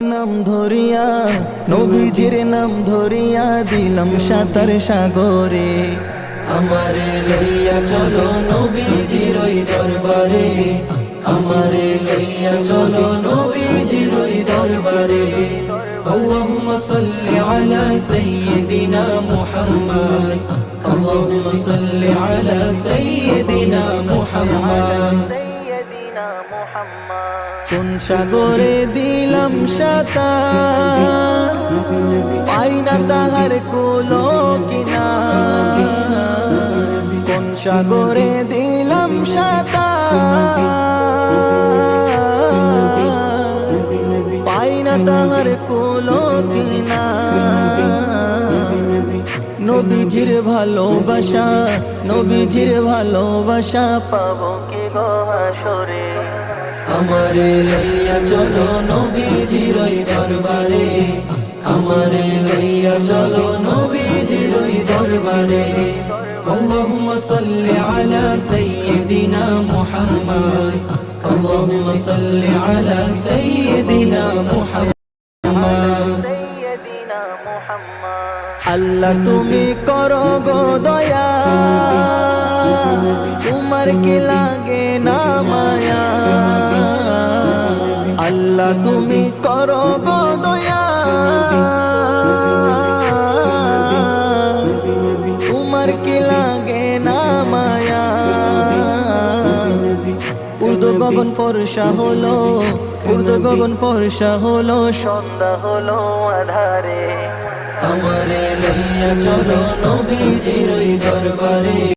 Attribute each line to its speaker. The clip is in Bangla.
Speaker 1: নাম ধরিয়া নবীজির নাম ধরিয়া দিলাম সাঁতার সাগরে। আমারে লইয়া চলো নবীজির ওই দরবারে, আমারে লইয়া চলো নবীজির ওই দরবারে। আল্লাহুম্মা সাল্লি আলা সাইয়্যিদিনা মুহাম্মদ, আল্লাহুম্মা সাল্লি আলা সাইয়্যিদিনা মুহাম্মদ। কোন সাগরে দিলাম সাঁতার, পাই না তাহার কুলো কিনার। কোন সাগরে দিলাম সাঁতার, পাই না তাহার কুলো কিনার। নবীজির ভালোবাসা, নবীজির ভালোবাসা পাবো কি গো হাসরে। আমারে লইয়া চলো নবীজির ওই দরবারে, আমারে লইয়া চলো নবীজির ওই দরবারে। আল্লাহুম্মা সাল্লি আলা সাইয়্যিদিনা মুহাম্মদ, আল্লাহুম্মা সাল্লি আলা সাইয়্যিদিনা মুহাম্মদ। আল্লাহ তুমি করো গো দয়া, তোমার কি লাগে না মায়া। আল্লাহ তুমি করো গো দয়া, তোমার কি লাগে না মায়া। উর্দু গগন ফর্সা হলো, উর্দু গগন ফর্সা হলো, সন্ধ্যা হলো আধারে। আমারে লইয়া চলো নবীজির ওই দরবারে।